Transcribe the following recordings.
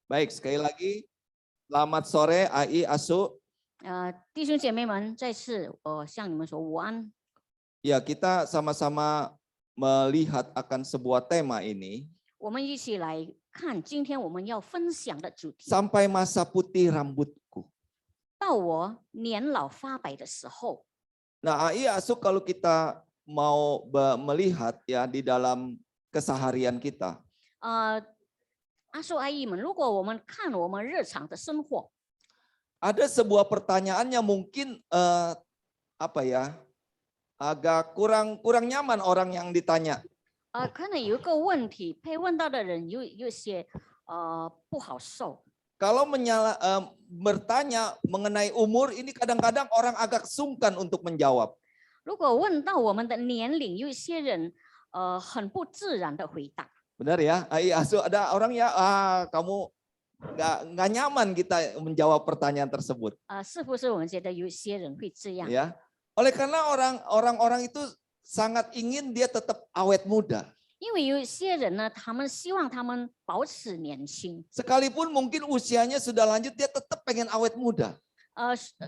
Baik, sekali lagi selamat sore AI Asu. 弟兄姐妹们，再次向你们说午安。 Ya, kita sama-sama melihat akan sebuah tema ini. 我们一起来看今天我们要分享的主题。 Sampai masa putih rambutku. 到我年老发白的时候。 Nah, AI Asu kalau kita mau melihat ya di dalam keseharian kita. 阿叔阿姨们，如果我们看我们日常的生活， ada sebuah pertanyaan yang mungkin agak kurang nyaman orang yang ditanya. 可能有一个问题被问到的人有些不好受。 Kalau bertanya mengenai umur ini kadang-kadang orang agak sungkan untuk menjawab. 如果问到我们的年龄，有一些人很不自然的回答。 Benar ya, ada orang ya, kamu nggak nyaman kita menjawab pertanyaan tersebut. 是不是我们觉得有些人会这样？ Ya, oleh karena orang-orang itu sangat ingin dia tetap awet muda. 因为有些人呢，他们希望他们保持年轻。 Sekalipun mungkin usianya sudah lanjut, dia tetap pengen awet muda.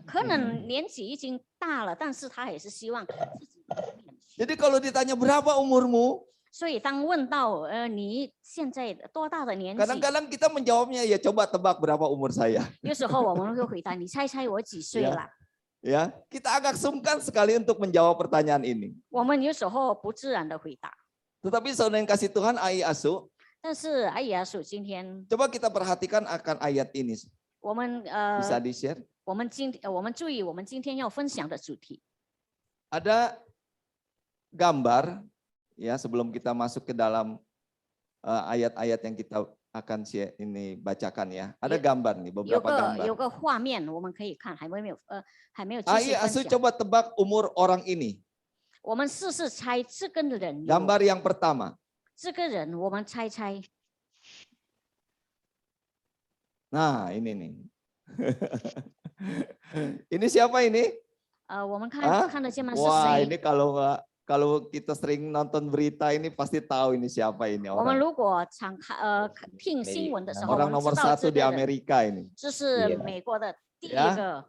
可能年纪已经大了，但是他也是希望自己年轻。 Jadi kalau ditanya berapa umurmu? 所以当问到你现在多大的年纪， Kadang-kadang kita menjawabnya ya coba tebak berapa umur saya. 有时候我们会回答你猜猜我几岁了。 Ya, kita agak sungkan sekali untuk menjawab pertanyaan ini. 我们有时候不自然的回答。 Tetapi saudara yang kasih Tuhan, AI Asu, 但是阿姨阿叔今天 coba kita perhatikan akan ayat ini. 我们 Bisa di-share? 我们注意我们今天要分享的主题。 Ada gambar ya sebelum kita masuk ke dalam ayat-ayat yang kita akan ini bacakan ya. Ada gambar nih, beberapa gambar. 有个画面我们可以看，还没有继续 AI 分 Asu 享。 coba tebak umur orang ini. 我们试试猜这个人。 Gambar yang pertama. 这个人我们猜猜。 Nah, ini nih. Ini siapa ini? 我们看得见吗？是 Wah, 谁？ ini kalau kita sering nonton berita ini pasti tahu ini siapa ini 我们 orang. 如果常听新闻的时候， Orang 我们 nomor 知道 1 di 这个人， Amerika ini. 这是美国的第一个，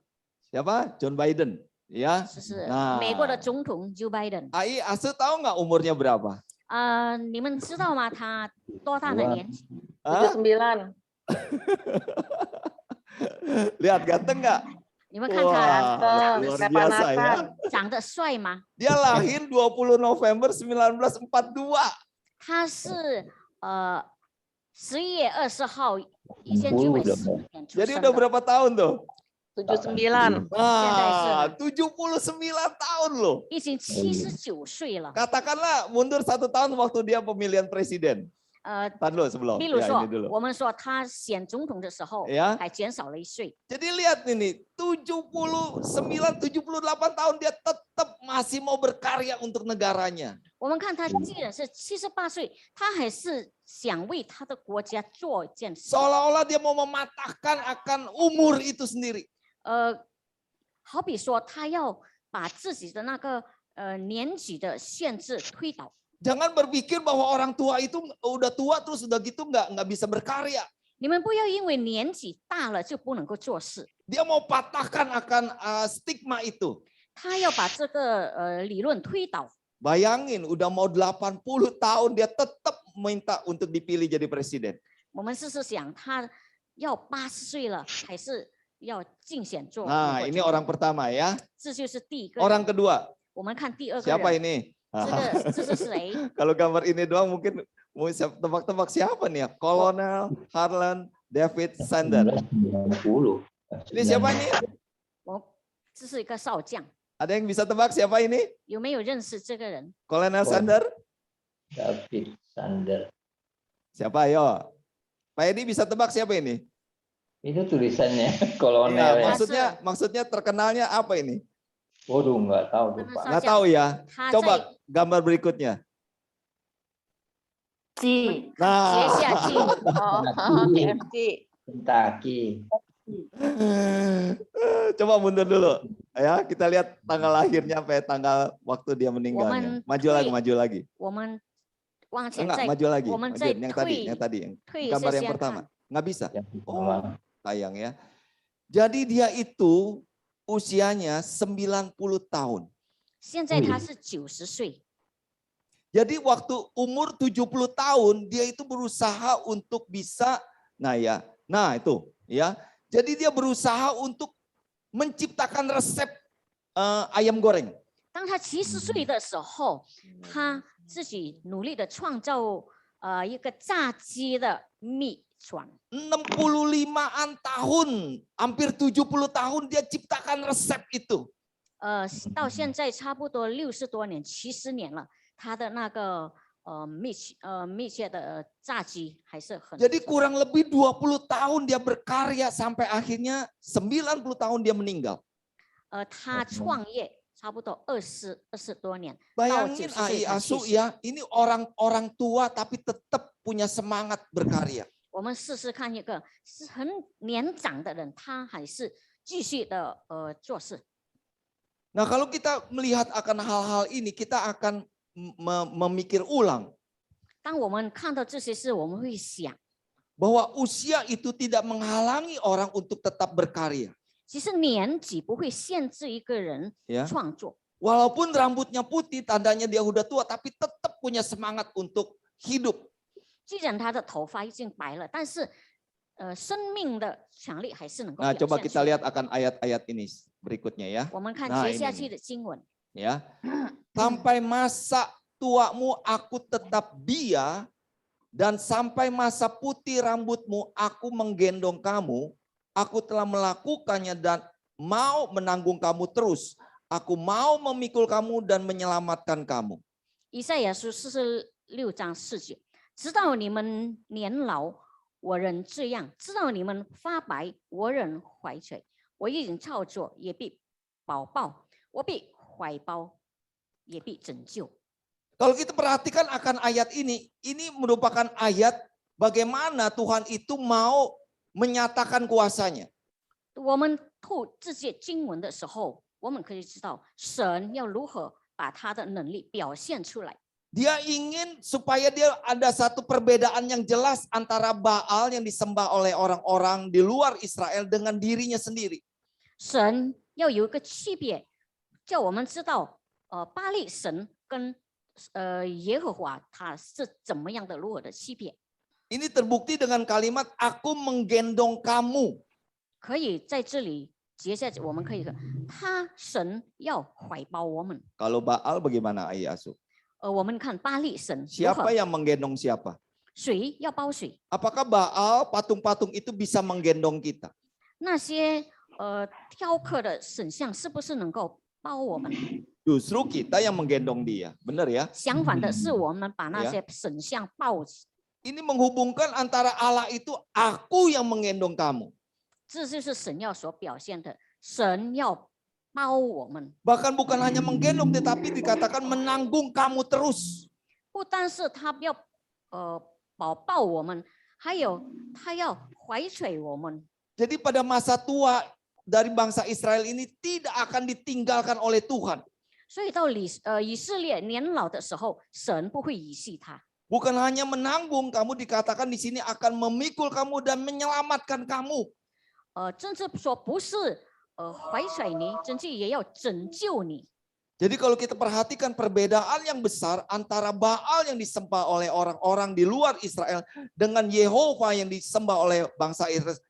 Siapa? John Biden. Ya. 这是 Nah. 美国的总统 Joe Biden。 AI Asu tahu nggak umurnya berapa? 你们知道吗？他多大的年纪？ 79. Lihat ganteng nggak? 你们看他 Wah, luar biasa ya. 长得帅吗？ Dia lahir 20 November 1942. 他是11月20号1941年出 Jadi 生 udah 的。 berapa tahun tuh? 79. Nah, 79 tahun loh. 已经79岁了。 Katakanlah mundur 1 tahun waktu dia pemilihan presiden. Tahan dulu sebelum. 比如 Ya, 说 ini dulu. 我们说他选总统的时候 Ya. 还减少了1岁。 Jadi lihat ini, 79, 78 tahun dia tetap masih mau berkarya untuk negaranya. 我们看他既然是78岁，他还是想为他的国家做一件事。 Seolah-olah dia mau mematahkan akan umur itu sendiri. 好比说他要把自己的那个年纪的限制推倒。 Jangan berpikir bahwa orang tua itu udah tua terus udah gitu nggak bisa berkarya. 你们不要因为年纪大了就不能够做事。 Dia mau patahkan akan stigma itu. 他要把这个理论推倒。 Bayangin udah mau 80 tahun dia tetap minta untuk dipilih jadi presiden. 我们试试想，他要80岁了，还是要竞选做？ Nah, ini orang pertama ya. 这就是第一个。 Orang kedua. 我们看第二个 Siapa 人， ini? 这是谁？ Kalau gambar ini doang mungkin mau tebak-tebak siapa nih ya? Kolonel Harlan David Sander. 90. Ini siapa ini? 这是一个少将。 Ada yang bisa tebak siapa ini? 有没有认识这个人？ Kolonel Sander? David Sander. Siapa ayo? Pak Edi bisa tebak siapa ini? Itu tulisannya kolonel. Iya, Ya. maksudnya terkenalnya apa ini? Waduh, nggak tahu lupa. Nggak tahu ya. 他 Coba 在 gambar berikutnya. 季 学 Nah, 下去。 KFC. Kentucky. coba mundur dulu. Ya, kita lihat tanggal lahirnya sampai tanggal waktu dia meninggalnya. Woman Maju lagi. 我们往前 Enggak, 再 maju lagi. 我们 Maju. 再 Yang tadi, 退 yang tadi. 退一 Gambar 下 yang 先 pertama. 看。Nggak bisa. Yang Oh, pertama. sayang ya. Jadi dia itu usianya 90 tahun. 现在他 Wih. 是90岁， Jadi waktu umur 70 tahun dia itu berusaha untuk bisa, nah itu ya. Jadi dia berusaha untuk menciptakan resep ayam goreng. 当他70岁的时候，他自己努力的创造一个炸鸡的秘传。 65-an tahun, hampir 70 tahun dia ciptakan resep itu. 到现在差不多60多年、70年了，他的那个密切的炸鸡还是很。 Jadi kurang lebih 20 tahun dia berkarya sampai akhirnya 90 tahun dia meninggal. 他创业差不多20多年，到 Bayangin 90岁 Ai 才去 Asu 世。 ya, ini orang-orang tua tapi tetap punya semangat berkarya. 我们试试看，一个是很年长的人，他还是继续的做事。 Nah kalau kita melihat akan hal-hal ini, kita akan memikir ulang 当我们看到这些事，我们会想， bahwa usia itu tidak menghalangi orang untuk tetap berkarya. 其实年纪不会限制一个人 Ya. 创作。 Walaupun rambutnya putih, tandanya dia udah tua, tapi tetap punya semangat untuk hidup. 既然他的头发已经白了，但是生命的强力还是能够 Nah 表 coba 现 kita 出来。 lihat akan ayat-ayat ini berikutnya ya. 我们看 Nah, 接下 ini 去的经文， Ya. Sampai masa tuamu aku tetap dia, dan sampai masa putih rambutmu aku menggendong kamu. Aku telah melakukannya dan mau menanggung kamu terus. Aku mau memikul kamu dan menyelamatkan kamu. 以赛亚书46章4节，直到你们年老，我仍这样；直到你们发白，我仍怀揣。我已经操作，也必保抱；我必怀抱，也必拯救。 Kalau kita perhatikan akan ayat ini merupakan ayat bagaimana Tuhan itu mau menyatakan kuasanya. 我们透这些经文的时候，我们可以知道神要如何把他的能力表现出来。 Dia ingin supaya dia ada satu perbedaan yang jelas antara Baal yang disembah oleh orang-orang di luar Israel dengan dirinya sendiri. 神要有一个区别，叫我们知道，巴力神跟耶和华他是怎么样的如何的区别。 Ini terbukti dengan kalimat aku menggendong kamu. 可以在这里接下去我们可以看，他神要怀抱我们。 Kalau Baal bagaimana Ai Asu? 我们看巴力神如 Siapa 何， yang menggendong siapa? 谁要包谁？ Apakah Baal patung-patung itu bisa menggendong kita? 那些雕刻的神像是不是能够包我们？ Justru kita yang menggendong dia. Benar ya? 相反的是，我们把那 Ya. 些神像抱起， Ini menghubungkan antara Allah itu aku yang menggendong kamu. 这就是神要所表现的，神要包我们。 Bahkan bukan hanya menggendong tetapi dikatakan menanggung kamu terus. 不单是他要保抱我们，还有他要怀揣我们。 Jadi pada masa tua dari bangsa Israel ini tidak akan ditinggalkan oleh Tuhan. 所以到以色列年老的时候，神不会遗弃他。 Bukan hanya menanggung kamu, dikatakan di sini akan memikul kamu dan menyelamatkan kamu. 甚至说不是怀揣你，甚至也要拯救你。 Jadi kalau kita perhatikan perbedaan yang besar antara Baal yang disembah oleh orang-orang di luar Israel dengan Yehova yang disembah oleh bangsa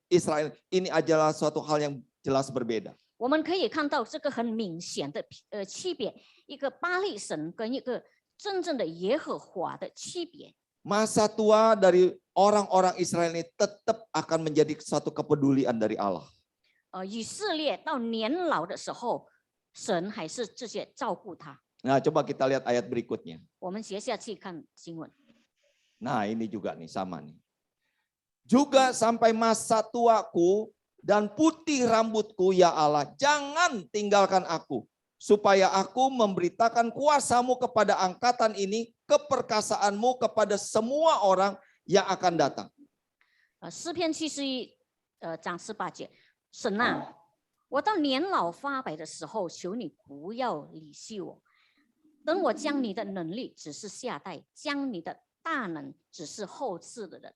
Israel, ini adalah suatu hal yang jelas berbeda. 我们可以看到这个很明显的区别，一个巴力神跟一个真正的耶和华的区别。 Masa tua dari orang-orang Israel ini tetap akan menjadi suatu kepedulian dari Allah. 以色列到年老的时候，神还是这些照顾他。 Nah, coba kita lihat ayat berikutnya. 我们接下去看经文。 Nah, ini juga nih sama nih. Juga sampai masa tuaku dan putih rambutku ya Allah, jangan tinggalkan aku, supaya aku memberitakan kuasamu kepada angkatan ini, keperkasaanmu kepada semua orang yang akan datang. 诗篇71章18节，神啊，我到年老发白的时候，求你不要离弃我。等我将你的能力只是下代，将你的大能只是后赐的人。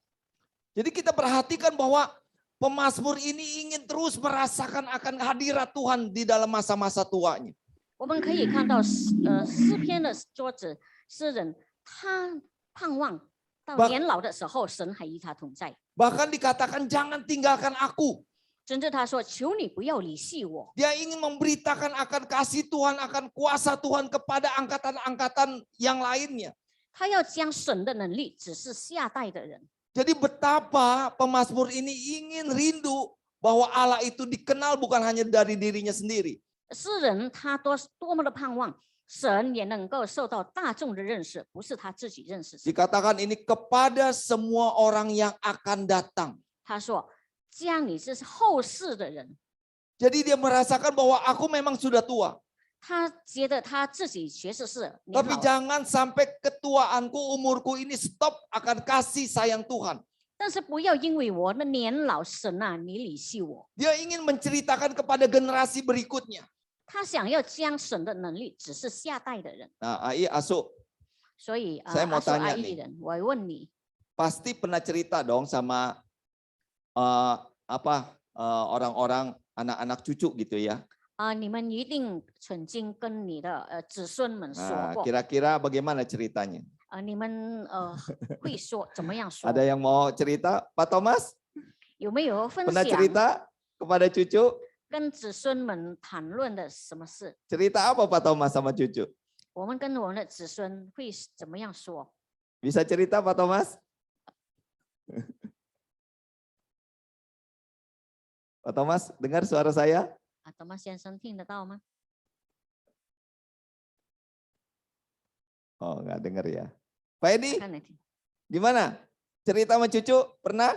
Jadi kita perhatikan bahwa pemazmur ini ingin terus merasakan akan hadirat Tuhan di dalam masa-masa tuanya. 我们可以看到诗篇的作者诗人，他盼望到 Bah- 年老的时候，神还与他同在。 Bahkan dikatakan jangan tinggalkan aku. 甚至他说：“求你不要离弃我。” Dia ingin memberitakan akan kasih Tuhan, akan kuasa Tuhan kepada angkatan-angkatan yang lainnya. 他要将神的能力指示下代的人。 Jadi betapa pemazmur ini ingin rindu bahwa Allah itu dikenal bukan hanya dari dirinya sendiri. 诗人他多么的盼望神也能够受到大众的认识，不是他自己认识神。 Dikatakan ini kepada semua orang yang akan datang. 他说：“将你这是后世的人。” Jadi dia merasakan bahwa aku memang sudah tua. 他觉得他自己确实是年 Tapi 老了， jangan sampai ketuaanku, umurku ini stop akan kasih sayang Tuhan. 但是不要因为我的年老，神啊，你离弃我。 Dia ingin menceritakan kepada generasi berikutnya. 他想要将神的能力指示下代的人。 Nah, Ai Asu 所以 Saya mau 阿苏 tanya 阿 nih. 姨人，我问你， pasti pernah cerita dong sama orang-orang anak-anak cucu gitu ya. 你们一定曾经跟你的子孙们说 Nah, 过， kira-kira bagaimana ceritanya? 你们会说怎么样说？ Ada yang mau cerita, Pak Thomas? 有没有分 Pernah 享 cerita kepada cucu? 跟子孙们谈论的什么事？ Cerita apa Pak Thomas sama cucu? 我们跟我们的子孙会怎么样说？ Bisa cerita Pak Thomas? Pak Thomas, dengar suara saya? 德曼先生听得到吗？ Oh, nggak dengar ya. Pak Edi, 看你听。 gimana? Cerita sama cucu? Pernah?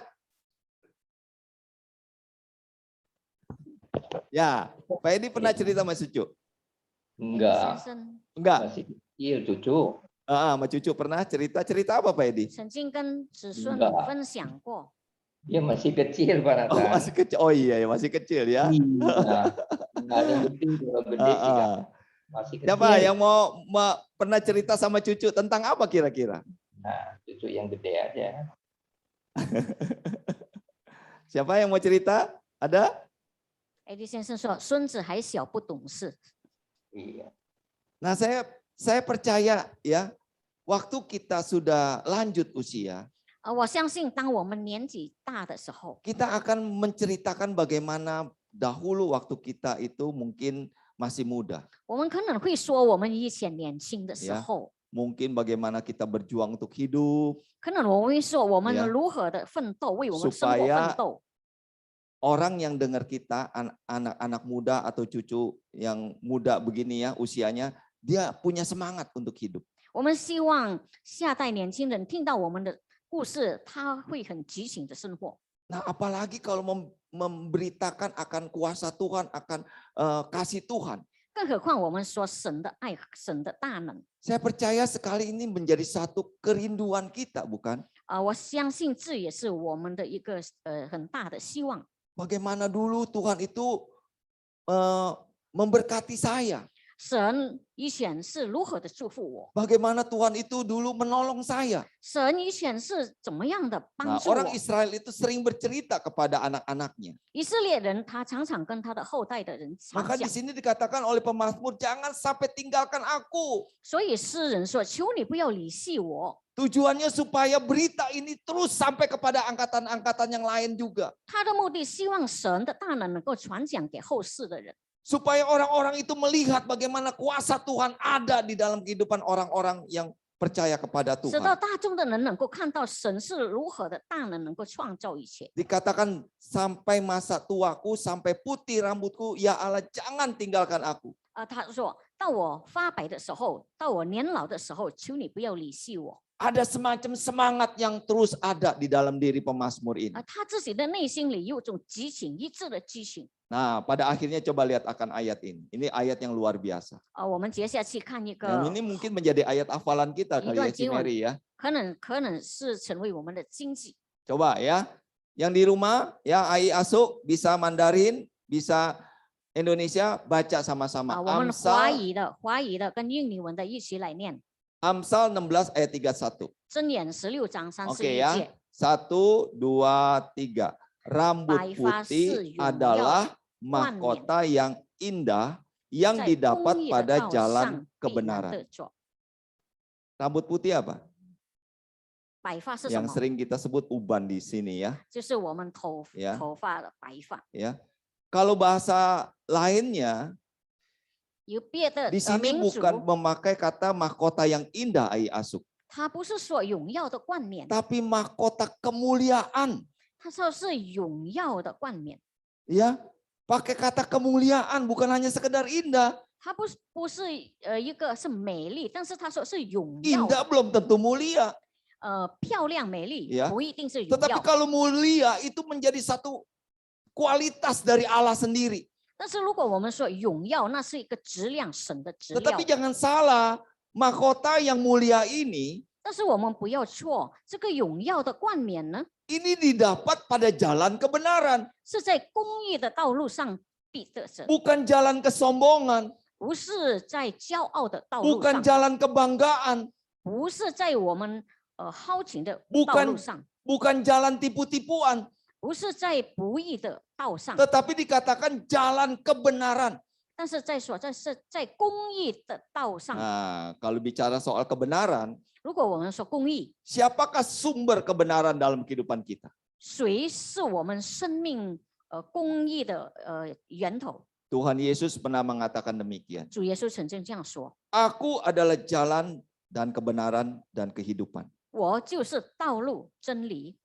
Ya, Pak Edi pernah cerita sama cucu? 先 Enggak, 生 Enggak. masih kecil cucu. Sama cucu pernah cerita. Cerita apa Pak Edi? 曾经跟子孙 Enggak. 分享过， Dia masih kecil Pak Oh, Nathan. masih kecil. Oh iya, ya, masih kecil ya. Iya. Nggak ada yang gede, kalau gede sih nggak. Masih kecil. Siapa yang mau pernah cerita sama cucu tentang apa kira-kira? Nah, cucu yang gede aja. Siapa yang mau cerita? Ada? 艾迪先生说孙子还小不懂事。 Iya. Nah, saya percaya ya, waktu kita sudah lanjut usia, 我相信当我们年纪大的时候， kita akan menceritakan bagaimana dahulu waktu kita itu mungkin masih muda. 我们可能会说我们以前年轻的时 Ya. 候， Mungkin bagaimana kita berjuang untuk hidup, 可能我们会说我们 Ya. 如何的奋斗，为我们生活 Supaya 奋斗。 orang yang dengar kita, anak-anak muda atau cucu yang muda begini ya usianya, dia punya semangat untuk hidup. 我们希望下代年轻人听到我们的故事，他会很激情的生活。 Nah, apalagi kalau memberitakan akan kuasa Tuhan, akan kasih Tuhan. 更何况我们说神的爱、神的大能。 Saya percaya sekali ini menjadi satu kerinduan kita, bukan? 我相信这也是我们的一个很大的希望。 Bagaimana dulu Tuhan itu memberkati saya. 神以前是如何的祝福我， Bagaimana Tuhan itu dulu menolong saya. 神以前是怎么样的 Nah, 帮助我 orang？ Israel itu sering bercerita kepada anak-anaknya. 以色列人他常常跟他的后代的人常 Maka di 讲， sini dikatakan oleh pemazmur, jangan sampai tinggalkan aku. 所以诗人说：“求你不要离弃我。 Tujuannya supaya berita ini terus sampai kepada angkatan-angkatan yang lain juga. ”他的目的希望神的大能能够传讲给后世的人， Supaya orang-orang itu melihat bagaimana kuasa Tuhan ada di dalam kehidupan orang-orang yang percaya kepada 使到 Tuhan. 大众的人能够看到神是如何的大能能够创造一切。 Dikatakan sampai masa tuaku, sampai putih rambutku, ya Allah jangan tinggalkan aku. 他说到我发白的时候，到我年老的时候，求你不要离弃我。 Ada semacam semangat yang terus ada di dalam diri pemazmur ini. 他自己的内心里有种激情，一致的激情。 Nah, pada akhirnya coba lihat akan ayat ini. Ini ayat yang luar biasa. 我们接下去看一 Yang 个， ini mungkin menjadi ayat hafalan kita kali ya, Cimeri ya. 可能是成为我们的经济。 Coba ya. Yang di rumah ya Ai Asuk bisa Mandarin, bisa Indonesia, baca sama-sama. 我们华 Amsal 语的跟印尼文的一起来念。 Amsal 16 ayat 31. 箴言16章31 Oke ya. 节。1, 2, 3. Rambut 白发 putih 是荣耀 adalah 冠冕， mahkota yang indah yang 在 didapat 公义的 pada 道 jalan 上必然 kebenaran. 得着。 Rambut putih apa? 白发是什 Yang 么？ sering kita sebut uban di sini ya. 就是我们头 Ya. 头发的白发。 Ya. Kalau bahasa lainnya 有别的 di sini 民族， bukan memakai kata mahkota yang indah ai asuk, 他不是说荣耀的冠冕， tapi mahkota kemuliaan. 他说是荣耀的冠冕。 Ya, pakai kata kemuliaan bukan hanya sekedar indah. 它不是一个是美丽，但是他说是荣耀 Indah 的， belum tentu mulia. 漂亮美丽 Ya. 不一定是荣 Tetapi 耀。 kalau mulia itu menjadi satu kualitas dari Allah sendiri. 但是如果我们说荣耀，那是一个质量，神的质料。 Tetapi jangan salah, mahkota yang mulia ini 但是我们不要错，这个荣耀的冠冕呢， ini didapat pada jalan kebenaran, 是在公义的道路上必得胜， bukan jalan kesombongan, 不是在骄傲的道路 bukan 上， jalan kebanggaan, 不是在我们好情的道 bukan 路上， bukan jalan tipu-tipuan, 不是在不义的道上， tetapi dikatakan jalan kebenaran. 但是在公义的道上。 Nah, kalau bicara soal kebenaran, 如果我们说公义， siapakah sumber kebenaran dalam kehidupan kita? 谁是我们生命公义的源头？ Tuhan Yesus pernah mengatakan demikian. 主耶稣曾经这样说 Aku adalah jalan dan kebenaran dan kehidupan. 我就是道路真理，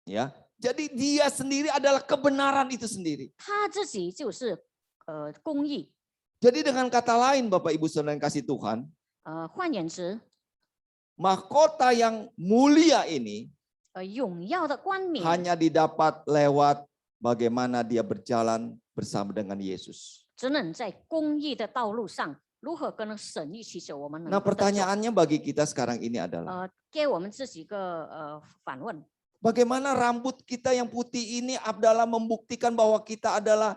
Ya, jadi dia sendiri adalah kebenaran itu sendiri. 他自己就是公义。 Jadi dengan kata lain, Bapak Ibu Saudara yang kasih Tuhan, 换言之， mahkota yang mulia ini 荣耀的冠冕 hanya didapat lewat bagaimana dia berjalan bersama dengan Yesus. 只能在公义的道路上，如何跟神一起走，我们能 Nah, 够得着。 pertanyaannya bagi kita sekarang ini adalah 给我们自己一个反问： bagaimana rambut kita yang putih ini adalah membuktikan bahwa kita adalah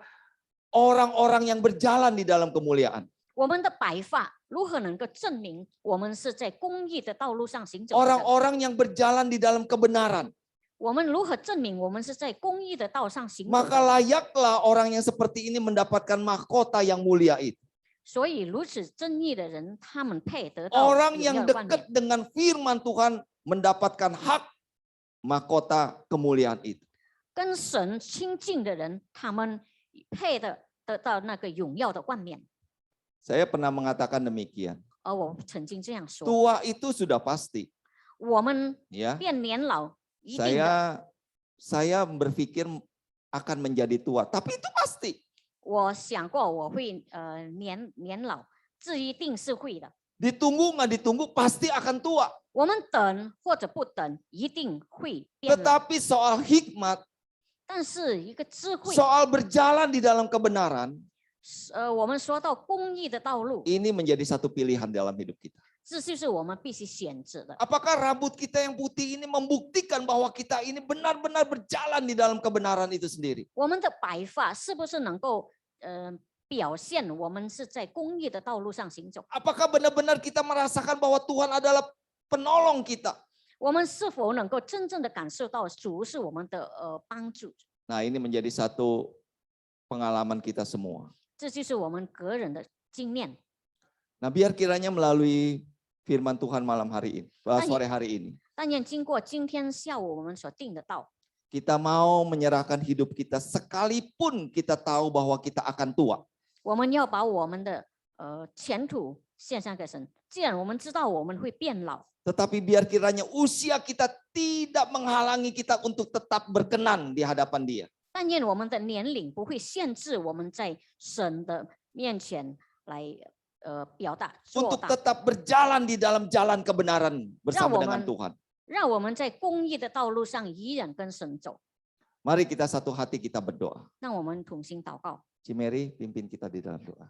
orang-orang yang berjalan di dalam kemuliaan. 我们的白发如何能够证明我们是在公义的道路上行走的人？ Orang-orang yang berjalan di dalam kebenaran. 我们如何证明我们是在公义的道上行走的 Maka 人？ layaklah orang yang seperti ini mendapatkan mahkota yang mulia itu. 所以如此正义的人，他们配得到 Orang 荣 yang 耀的冠冕 dekat。dengan firman Tuhan mendapatkan hak mahkota kemuliaan itu. 跟神亲近的人，他们配得到那个荣耀的冠冕。 Saya pernah mengatakan demikian. 而我曾经这样说： Tua itu sudah pasti, 我们 ya. 变年老，一定的。 Saya berpikir akan menjadi tua, tapi itu pasti. 我想过我会年老，这一定是会的。 Ditunggu nggak ditunggu pasti akan tua. 我们等或者不等，一定会变老。 Tetapi soal hikmat, 但是一个智慧， soal berjalan di dalam kebenaran, 我们说到公义的道路， ini menjadi satu pilihan dalam hidup kita. 这就是我们必须选择的。 Apakah rambut kita yang putih ini membuktikan bahwa kita ini benar-benar berjalan di dalam kebenaran itu sendiri? 我们的白发是不是能够表现我们是在公义的道路上行走？ Apakah benar-benar kita merasakan bahwa Tuhan adalah penolong kita? 我们是否能够真正的感受到主是我们的帮助？ Nah, ini menjadi satu pengalaman kita semua. 这就是我们个人的经验。 Nah, biar kiranya melalui firman Tuhan malam hari ini, sore hari ini, 但愿经过今天下午我们所定的道， kita mau menyerahkan hidup kita sekalipun kita tahu bahwa kita akan tua. 我们要把我们的前途献上给神。既然我们知道我们会变老， Tetapi biar kiranya usia kita tidak menghalangi kita untuk tetap berkenan di hadapan Dia. 但愿我们的年龄不会限制我们在神的面前来表达做 Untuk 大， tetap berjalan di dalam jalan kebenaran bersama Rawaman. dengan Tuhan. 让我们在公义的道路上依然跟神走。 Mari kita satu hati kita berdoa. 让我们同心祷告。 Cimeri pimpin kita di dalam doa.